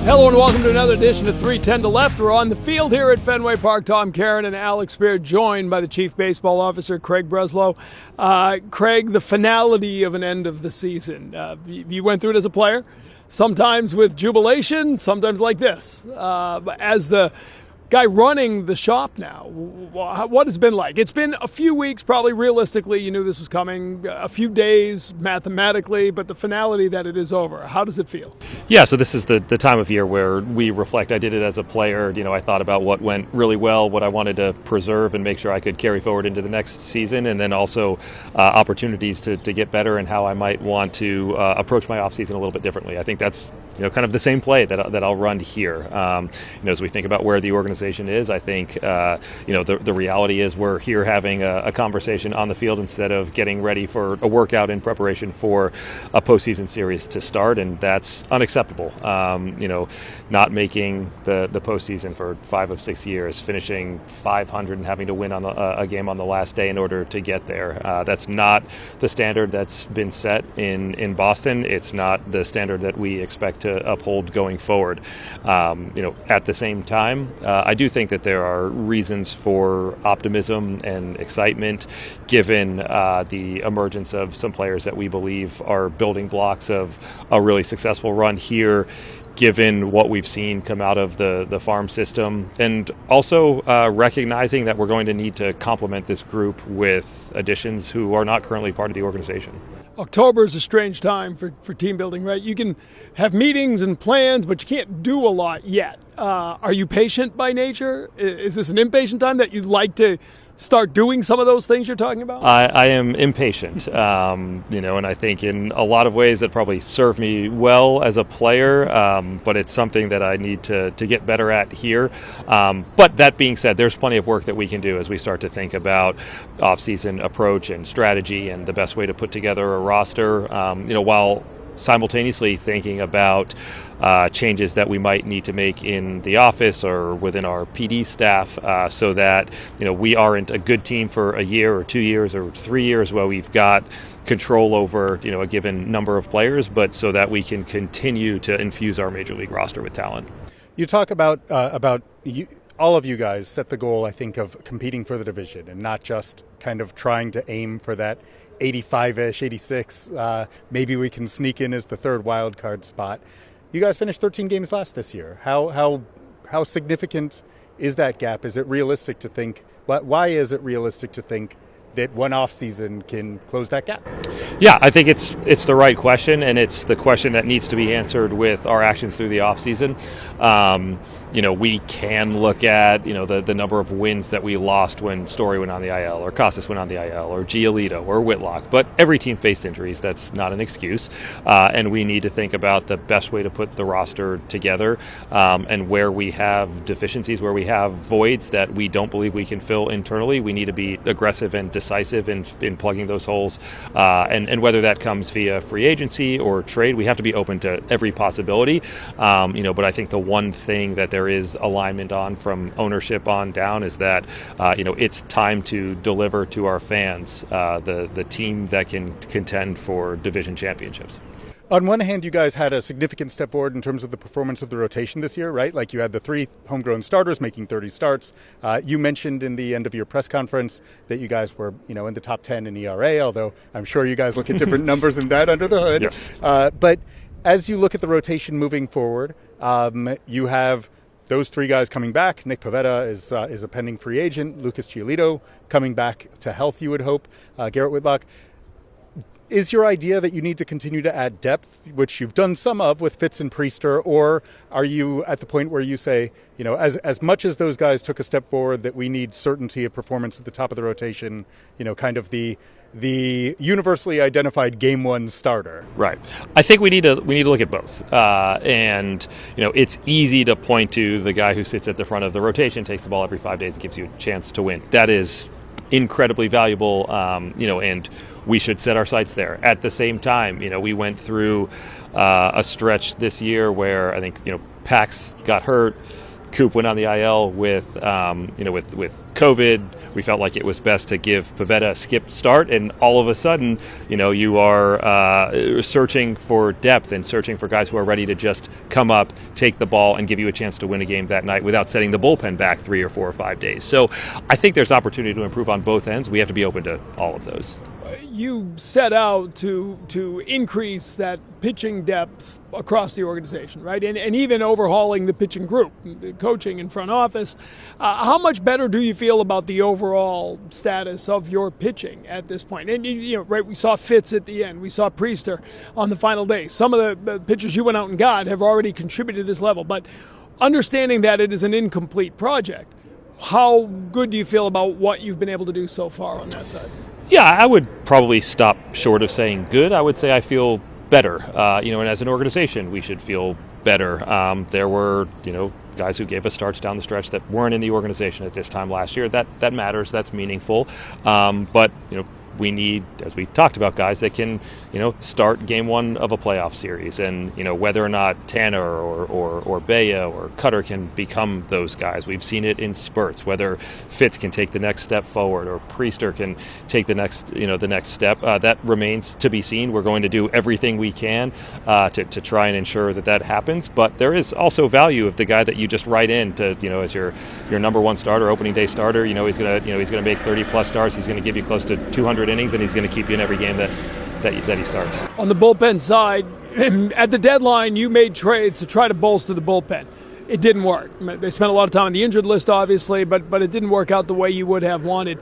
Hello and welcome to another edition of 310 to Left. We're on the field here at Fenway Park. Tom Caron and Alex Speier, joined by the Chief Baseball Officer, Craig Breslow. Craig, the finality of an end of the season. You went through it as a player, sometimes with jubilation, sometimes like this. As the guy running the shop now, what has it been like? It's been a few weeks, probably realistically. You knew this was coming, a few days mathematically, but the finality that it is over. How does it feel? Yeah, so this is the time of year where we reflect. I did it as a player. I thought about what went really well, what I wanted to preserve and make sure I could carry forward into the next season, and then also opportunities to get better and how I might want to approach my offseason a little bit differently. I think that's kind of the same play that I'll run here. As we think about where the organization is, I think the reality is we're here having a conversation on the field instead of getting ready for a workout in preparation for a postseason series to start, and that's unacceptable. Not making the postseason for 5 of 6 years, finishing 500 and having to win on a game on the last day in order to get there. That's not the standard that's been set in Boston. It's not the standard that we expect to uphold going forward. At the same time, I do think that there are reasons for optimism and excitement given the emergence of some players that we believe are building blocks of a really successful run here, given what we've seen come out of the farm system, and also recognizing that we're going to need to complement this group with additions who are not currently part of the organization. October is a strange time for team building, right? You can have meetings and plans, but you can't do a lot yet. Are you patient by nature? Is this an impatient time that you'd like to start doing some of those things you're talking about? I am impatient, and I think in a lot of ways that probably served me well as a player, but it's something that I need to get better at here. But that being said, there's plenty of work that we can do as we start to think about off-season approach and strategy and the best way to put together a roster, while simultaneously thinking about changes that we might need to make in the office or within our PD staff, so that we aren't a good team for a year or 2 years or 3 years where we've got control over a given number of players, but so that we can continue to infuse our major league roster with talent. You talk about you, all of you guys set the goal, I think, of competing for the division and not just kind of trying to aim for that 85-ish, 86. Maybe we can sneak in as the third wild card spot. You guys finished 13 games last this year. How significant is that gap? Is it realistic to think? Why is it realistic to think that one off season can close that gap? Yeah, I think it's the right question, and it's the question that needs to be answered with our actions through the off season. We can look at the number of wins that we lost when Story went on the IL, or Casas went on the IL, or Giolito, or Whitlock. But every team faced injuries. That's not an excuse, and we need to think about the best way to put the roster together, and where we have deficiencies, where we have voids that we don't believe we can fill internally. We need to be aggressive and decisive in plugging those holes, and whether that comes via free agency or trade, we have to be open to every possibility. But I think the one thing that there is alignment on from ownership on down is that it's time to deliver to our fans the team that can contend for division championships. On one hand, you guys had a significant step forward in terms of the performance of the rotation this year, right? Like you had the 3 homegrown starters making 30 starts. You mentioned in the end of your press conference that you guys were, in the top 10 in ERA, although I'm sure you guys look at different numbers than that under the hood. Yes. But as you look at the rotation moving forward, you have those 3 guys coming back. Nick Pivetta is a pending free agent. Lucas Giolito coming back to health, you would hope. Garrett Whitlock. Is your idea that you need to continue to add depth, which you've done some of with Fitz and Priester, or are you at the point where you say, as much as those guys took a step forward, that we need certainty of performance at the top of the rotation, kind of the universally identified game one starter? Right. I think we need to look at both. And it's easy to point to the guy who sits at the front of the rotation, takes the ball every 5 days, and gives you a chance to win. That is incredibly valuable, and we should set our sights there. At the same time, we went through a stretch this year where I think, Pax got hurt, Coop went on the IL with COVID. We felt like it was best to give Pivetta a skip start, and all of a sudden, you are searching for depth and searching for guys who are ready to just come up, take the ball, and give you a chance to win a game that night without setting the bullpen back 3 or 4 or 5 days. So I think there's opportunity to improve on both ends. We have to be open to all of those. You set out to increase that pitching depth across the organization, right? And even overhauling the pitching group, coaching and front office. How much better do you feel about the overall status of your pitching at this point? And, right, we saw Fitz at the end. We saw Priester on the final day. Some of the pitchers you went out and got have already contributed to this level. But understanding that it is an incomplete project, how good do you feel about what you've been able to do so far on that side? Yeah, I would probably stop short of saying good. I would say I feel better. And as an organization, we should feel better. There were, guys who gave us starts down the stretch that weren't in the organization at this time last year. That matters. That's meaningful. But we need, as we talked about, guys that can, start game one of a playoff series. And, whether or not Tanner or Bea or Cutter can become those guys. We've seen it in spurts, whether Fitz can take the next step forward or Priester can take the next step. That remains to be seen. We're going to do everything we can to try and ensure that happens. But there is also value of the guy that you just write in to, as your number one starter, opening day starter. He's gonna make 30 plus starts. He's gonna give you close to 200 innings, and he's going to keep you in every game that he starts. On the bullpen side, at the deadline, you made trades to try to bolster the bullpen. It didn't work. They spent a lot of time on the injured list, obviously, but it didn't work out the way you would have wanted.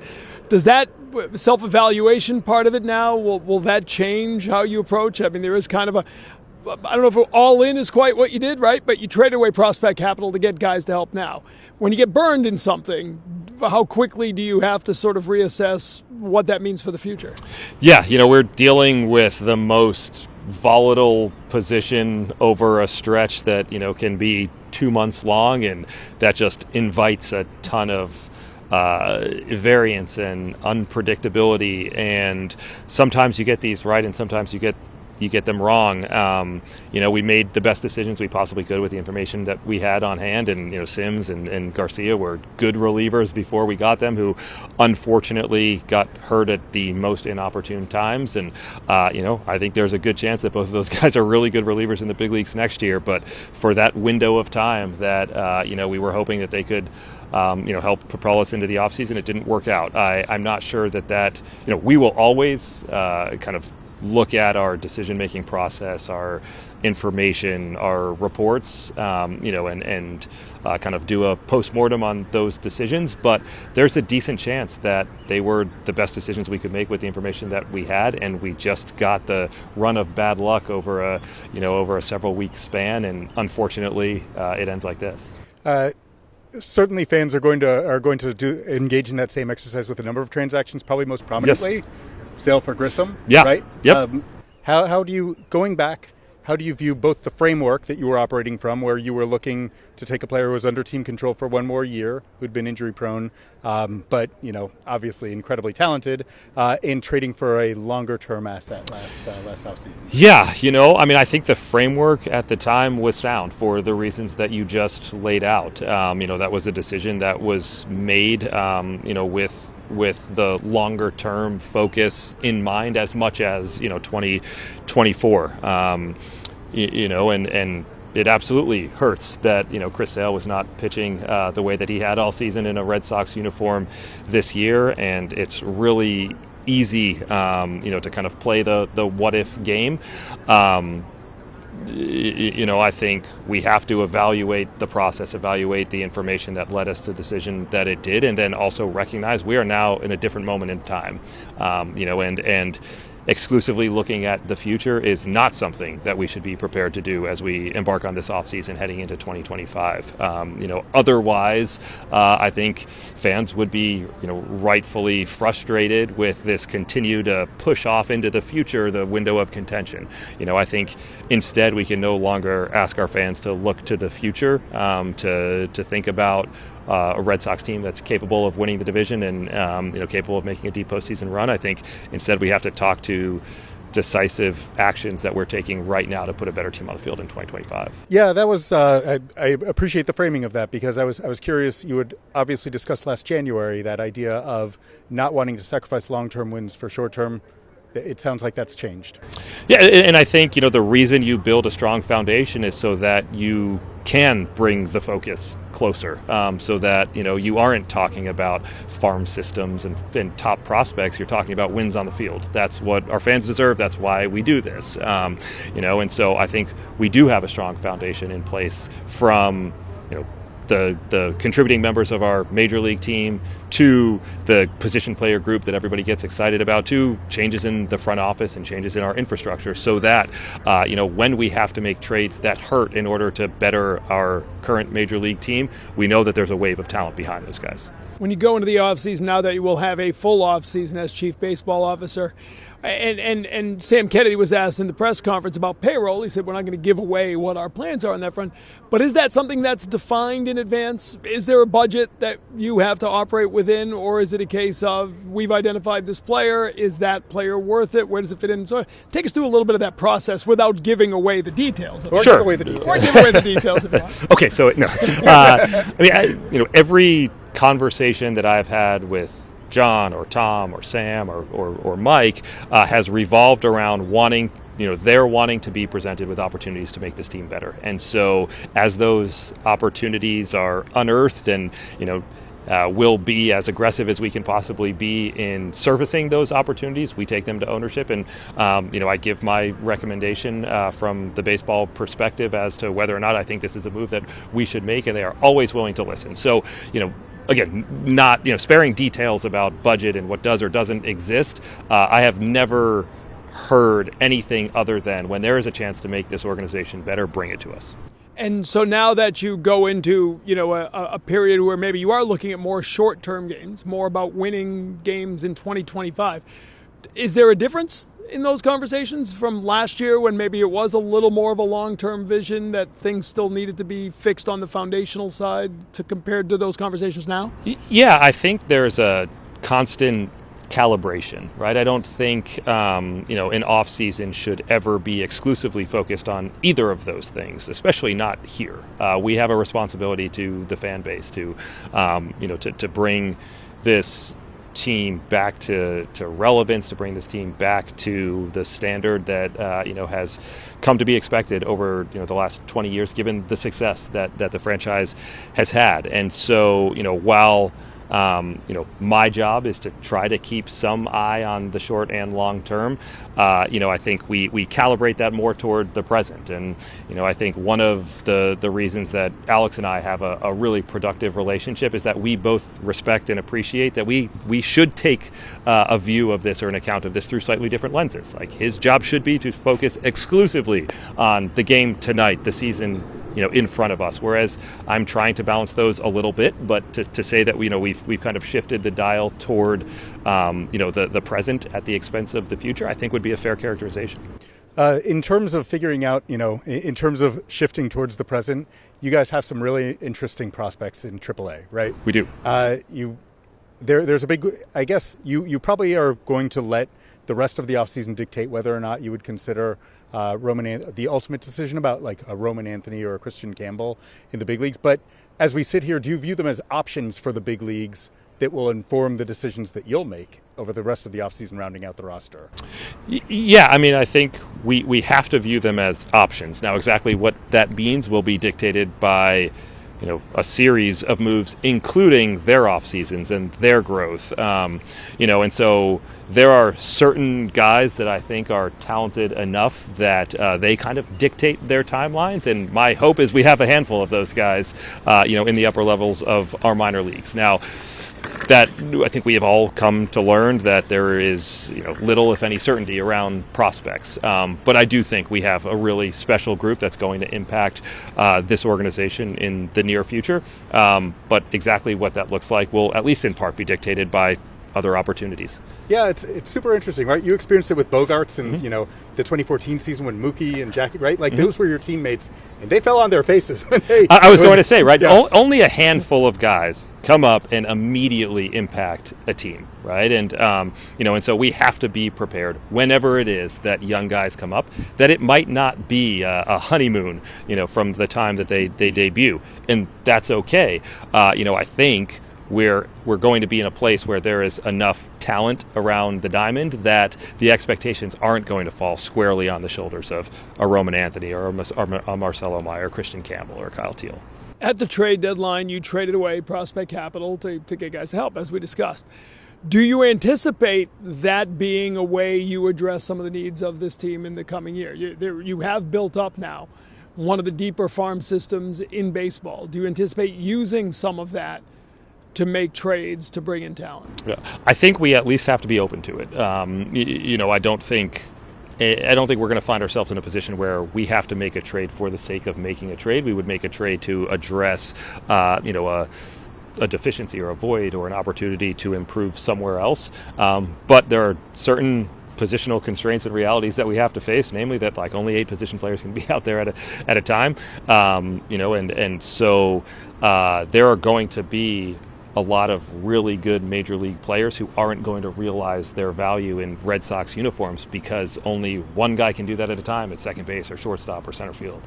Does that self-evaluation part of it now, will that change how you approach? I mean, there is kind of I don't know if all in is quite what you did, right? But you traded away prospect capital to get guys to help now. When you get burned in something, how quickly do you have to sort of reassess what that means for the future? Yeah, we're dealing with the most volatile position over a stretch that, can be 2 months long, and that just invites a ton of variance and unpredictability. And sometimes you get these right, and sometimes you get them wrong. We made the best decisions we possibly could with the information that we had on hand, and Sims and Garcia were good relievers before we got them, who unfortunately got hurt at the most inopportune times. And I think there's a good chance that both of those guys are really good relievers in the big leagues next year. But for that window of time that we were hoping that they could help propel us into the offseason, it didn't work out. I'm not sure that we will always kind of look at our decision-making process, our information, our reports, and kind of do a post-mortem on those decisions. But there's a decent chance that they were the best decisions we could make with the information that we had, and we just got the run of bad luck over a several-week span, and unfortunately, it ends like this. Certainly, fans are going to engage in that same exercise with a number of transactions, probably most prominently. Yes. Sale for Grissom, yeah. Right? Yep. How do you, going back, how do you view both the framework that you were operating from, where you were looking to take a player who was under team control for one more year, who'd been injury prone, but obviously incredibly talented, in trading for a longer term asset last offseason? Yeah, I think the framework at the time was sound for the reasons that you just laid out. That was a decision that was made, with the longer term focus in mind, as much as 2024. And it absolutely hurts that Chris Sale was not pitching the way that he had all season in a Red Sox uniform this year, and it's really easy to kind of play the what if game. I think we have to evaluate the process, evaluate the information that led us to the decision that it did, and then also recognize we are now in a different moment in time. And exclusively looking at the future is not something that we should be prepared to do as we embark on this offseason heading into 2025. Otherwise, I think fans would be, rightfully frustrated with this continue to push off into the future, the window of contention. I think instead we can no longer ask our fans to look to the future, to think about a Red Sox team that's capable of winning the division and capable of making a deep postseason run. I think instead we have to talk to decisive actions that we're taking right now to put a better team on the field in 2025. Yeah, that was. I appreciate the framing of that, because I was curious. You had obviously discussed last January that idea of not wanting to sacrifice long-term wins for short-term. It sounds like that's changed. Yeah, and I think, the reason you build a strong foundation is so that you can bring the focus closer, so that, you aren't talking about farm systems and top prospects. You're talking about wins on the field. That's what our fans deserve. That's why we do this, and so I think we do have a strong foundation in place from, the contributing members of our major league team to the position player group that everybody gets excited about, to changes in the front office and changes in our infrastructure, so that when we have to make trades that hurt in order to better our current major league team, we know that there's a wave of talent behind those guys. When you go into the offseason, now that you will have a full offseason as chief baseball officer, and Sam Kennedy was asked in the press conference about payroll. He said, we're not going to give away what our plans are on that front. But is that something that's defined in advance? Is there a budget that you have to operate within, or is it a case of we've identified this player, is that player worth it, where does it fit in? So take us through a little bit of that process without giving away the details. Or sure. give away the details. Or give away the details if you want. Okay, so no. Every conversation that I've had with John or Tom or Sam or Mike has revolved around they're wanting to be presented with opportunities to make this team better. And so as those opportunities are unearthed and, we'll be as aggressive as we can possibly be in servicing those opportunities, we take them to ownership. And, I give my recommendation from the baseball perspective as to whether or not I think this is a move that we should make, and they are always willing to listen. So, again, not sparing details about budget and what does or doesn't exist. I have never heard anything other than when there is a chance to make this organization better, bring it to us. And so now that you go into a period where maybe you are looking at more short-term games, more about winning games in 2025, is there a difference in those conversations from last year when maybe it was a little more of a long-term vision that things still needed to be fixed on the foundational side to compared to those conversations now? Yeah, I think there's a constant calibration, right? I don't think, an off-season should ever be exclusively focused on either of those things, especially not here. We have a responsibility to the fan base to bring this team back to relevance, to bring this team back to the standard that has come to be expected over the last 20 years, given the success that the franchise has had. And so while my job is to try to keep some eye on the short and long term, I think we calibrate that more toward the present. And I think one of the reasons that Alex and I have a really productive relationship is that we both respect and appreciate that we should take a view of this or an account of this through slightly different lenses. Like, his job should be to focus exclusively on the game tonight, the season in front of us, whereas I'm trying to balance those a little bit. But to say that we've kind of shifted the dial toward the present at the expense of the future, I think would be a fair characterization. In terms of figuring out, in terms of shifting towards the present, you guys have some really interesting prospects in AAA, right? We do. There's a big, I guess you probably are going to let the rest of the offseason dictate whether or not you would consider the ultimate decision about like a Roman Anthony or a Kristian Campbell in the big leagues. But as we sit here, do you view them as options for the big leagues that will inform the decisions that you'll make over the rest of the offseason rounding out the roster? Yeah, I think we have to view them as options. Now, exactly what that means will be dictated by a series of moves, including their off seasons and their growth. And so there are certain guys that I think are talented enough that they kind of dictate their timelines. And my hope is we have a handful of those guys, in the upper levels of our minor leagues. Now, that I think we have all come to learn that there is little, if any, certainty around prospects. But I do think we have a really special group that's going to impact this organization in the near future. But exactly what that looks like will, at least in part, be dictated by other opportunities. Yeah, it's super interesting, right? You experienced it with Bogarts and, Mm-hmm. The 2014 season when Mookie and Jackie, right? Like, those were your teammates, and they fell on their faces. I was going to say, right, Yeah. only a handful of guys come up and immediately impact a team, right? And, and so we have to be prepared whenever it is that young guys come up, that it might not be a honeymoon, from the time that they debut. And that's okay. I think we're going to be in a place where there is enough talent around the diamond that the expectations aren't going to fall squarely on the shoulders of a Roman Anthony or a Marcelo Mayer, Kristian Campbell, or Kyle Teel. At the trade deadline, you traded away prospect capital to get guys to help, as we discussed. Do you anticipate that being a way you address some of the needs of this team in the coming year? You have built up now one of the deeper farm systems in baseball. Do you anticipate using some of that to make trades to bring in talent? Yeah, I think we at least have to be open to it. I don't think we're going to find ourselves in a position where we have to make a trade for the sake of making a trade. We would make a trade to address, a deficiency or a void or an opportunity to improve somewhere else. But there are certain positional constraints and realities that we have to face, namely that only 8 position players can be out there at a time. So there are going to be a lot of really good major league players who aren't going to realize their value in Red Sox uniforms because only one guy can do that at a time at second base or shortstop or center field.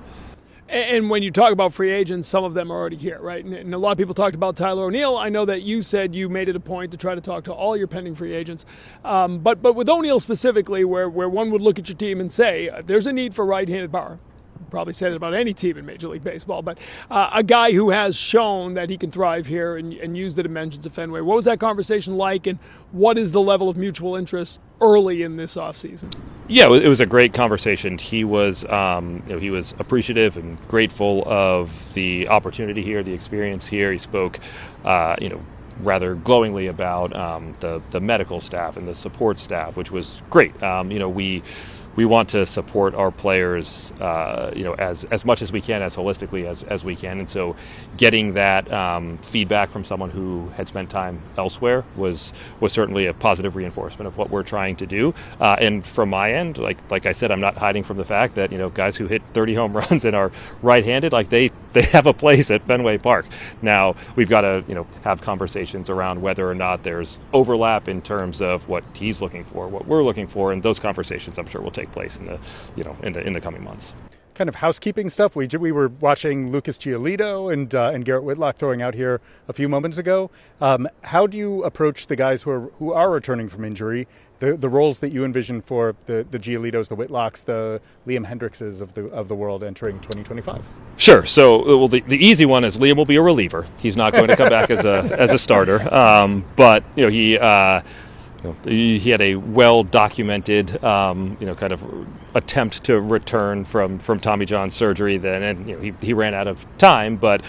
And when you talk about free agents, some of them are already here, right? And a lot of people talked about Tyler O'Neill. I know that you said you made it a point to try to talk to all your pending free agents. But with O'Neill specifically, where one would look at your team and say, there's a need for right-handed power. Probably say that about any team in Major League Baseball, but a guy who has shown that he can thrive here and use the dimensions of Fenway. What was that conversation like, and what is the level of mutual interest early in this offseason? Yeah, it was a great conversation. He was, he was appreciative and grateful of the opportunity here, the experience here. He spoke, rather glowingly about the medical staff and the support staff, which was great. We want to support our players, as much as we can, as holistically as we can. And so getting that feedback from someone who had spent time elsewhere was certainly a positive reinforcement of what we're trying to do. And from my end, like I said, I'm not hiding from the fact that, guys who hit 30 home runs and are right-handed, they have a place at Fenway Park. Now, we've got to, have conversations around whether or not there's overlap in terms of what he's looking for, what we're looking for, and those conversations, I'm sure, will take place in the coming months. Kind of housekeeping stuff. We were watching Lucas Giolito and Garrett Whitlock throwing out here a few moments ago. How do you approach the guys who are returning from injury? The roles that you envision for the Giolitos, the Whitlocks, the Liam Hendrikses of the world entering 2025? Sure. So, the easy one is Liam will be a reliever. He's not going to come back as a starter. But he had a well-documented, kind of attempt to return from Tommy John surgery then, and he ran out of time, but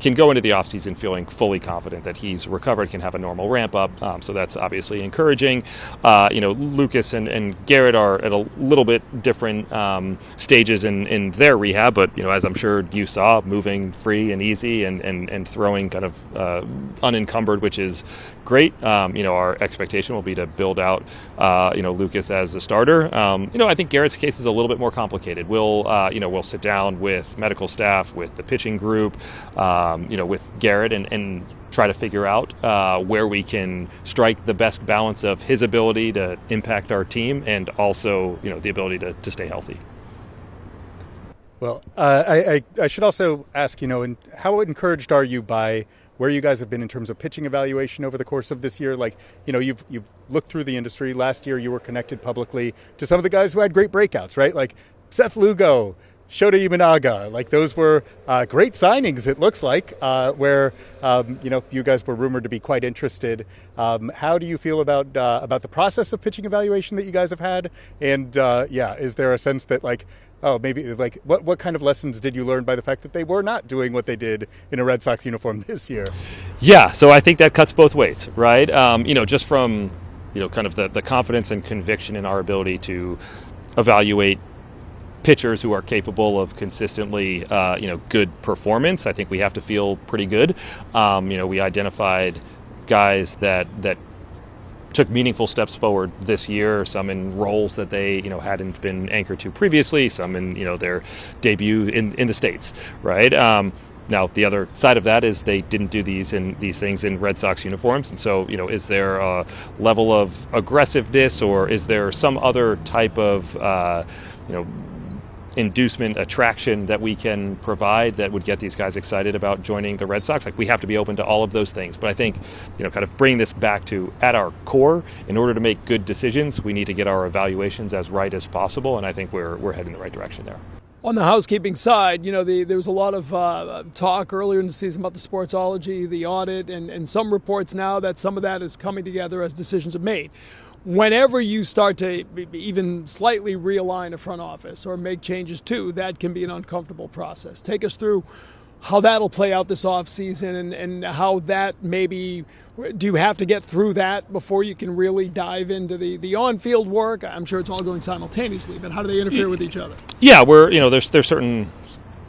can go into the offseason feeling fully confident that he's recovered, can have a normal ramp up, so that's obviously encouraging. Lucas and Garrett are at a little bit different stages in their rehab, but as I'm sure you saw, moving free and easy and throwing kind of unencumbered, which is great. Our expectation will be to build out Lucas as a starter. I think Garrett's case is a little bit more complicated. We'll sit down with medical staff, with the pitching group, with Garrett and try to figure out where we can strike the best balance of his ability to impact our team and also, the ability to stay healthy. Well, I should also ask, and how encouraged are you by where you guys have been in terms of pitching evaluation over the course of this year? You've looked through the industry. Last year you were connected publicly to some of the guys who had great breakouts, right? Like Seth Lugo, Shota Imanaga. Those were great signings, it looks like, where, you guys were rumored to be quite interested. How do you feel about the process of pitching evaluation that you guys have had? And, is there a sense that, maybe what kind of lessons did you learn by the fact that they were not doing what they did in a Red Sox uniform this year? Yeah, so I think that cuts both ways, right? Just from, kind of the confidence and conviction in our ability to evaluate pitchers who are capable of consistently, good performance. I think we have to feel pretty good. We identified guys that took meaningful steps forward this year, some in roles that they, hadn't been anchored to previously, some in, their debut in the States, right? Now, the other side of that is they didn't do these things in Red Sox uniforms. And so, is there a level of aggressiveness, or is there some other type of, inducement, attraction that we can provide that would get these guys excited about joining the Red Sox? Like, we have to be open to all of those things. But I think, kind of bringing this back to, at our core, in order to make good decisions, we need to get our evaluations as right as possible. And I think we're heading in the right direction there. On the housekeeping side, there was a lot of talk earlier in the season about the sportsology, the audit, and some reports now that some of that is coming together as decisions are made. Whenever you start to even slightly realign a front office or make changes too, that can be an uncomfortable process. Take us through how that'll play out this offseason and how that maybe, do you have to get through that before you can really dive into the on-field work? I'm sure it's all going simultaneously, but how do they interfere with each other? Yeah, there's certain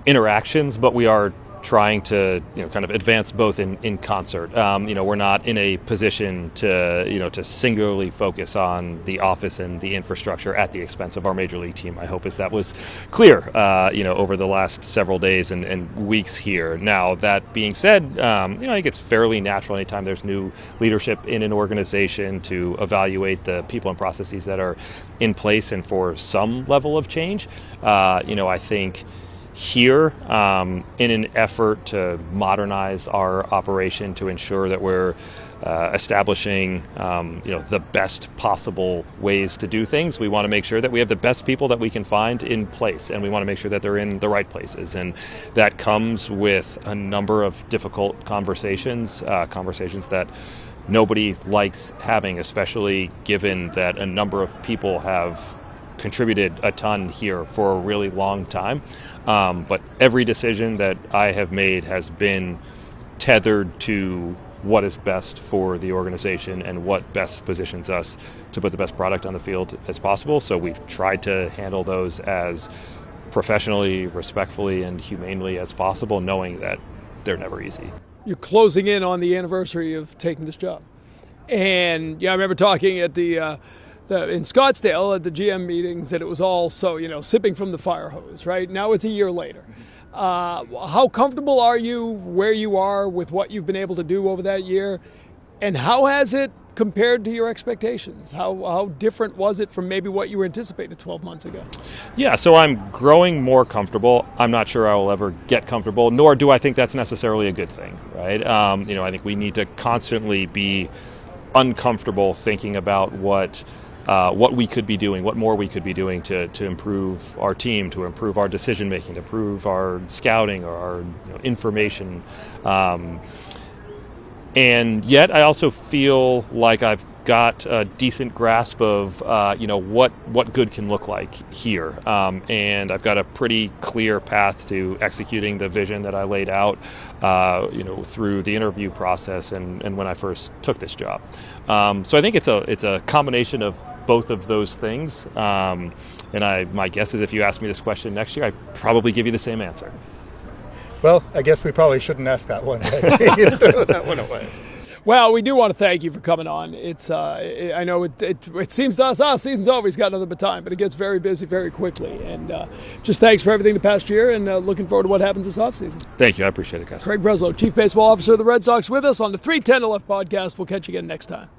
interactions, but we are trying to kind of advance both in concert. We're not in a position to singularly focus on the office and the infrastructure at the expense of our major league team. My hope is that was clear over the last several days and weeks here. Now, that being said, I think it's fairly natural anytime there's new leadership in an organization to evaluate the people and processes that are in place and for some level of change. I think here, in an effort to modernize our operation, to ensure that we're establishing the best possible ways to do things, we want to make sure that we have the best people that we can find in place, and we want to make sure that they're in the right places. And that comes with a number of difficult conversations that nobody likes having, especially given that a number of people have contributed a ton here for a really long time. But every decision that I have made has been tethered to what is best for the organization and what best positions us to put the best product on the field as possible. So we've tried to handle those as professionally, respectfully, and humanely as possible, knowing that they're never easy. You're closing in on the anniversary of taking this job. And I remember talking at in Scottsdale at the GM meetings that it was all so, sipping from the fire hose, right? Now it's a year later. How comfortable are you where you are with what you've been able to do over that year? And how has it compared to your expectations? How different was it from maybe what you were anticipating 12 months ago? Yeah, so I'm growing more comfortable. I'm not sure I will ever get comfortable, nor do I think that's necessarily a good thing, right? I think we need to constantly be uncomfortable thinking about what we could be doing, what more we could be doing to improve our team, to improve our decision making, to improve our scouting or our information. And yet I also feel like I've got a decent grasp of what good can look like here, and I've got a pretty clear path to executing the vision that I laid out through the interview process and when I first took this job. So I think it's a combination of both of those things, and my guess is if you ask me this question next year, I'd probably give you the same answer. Well, I guess we probably shouldn't ask that one. Throw that one away. Well, we do want to thank you for coming on. It's I know it seems to us, season's over, he's got another baton, but it gets very busy very quickly. And just thanks for everything the past year, and looking forward to what happens this offseason. Thank you. I appreciate it, guys. Craig Breslow, Chief Baseball Officer of the Red Sox, with us on the 310 to Left podcast. We'll catch you again next time.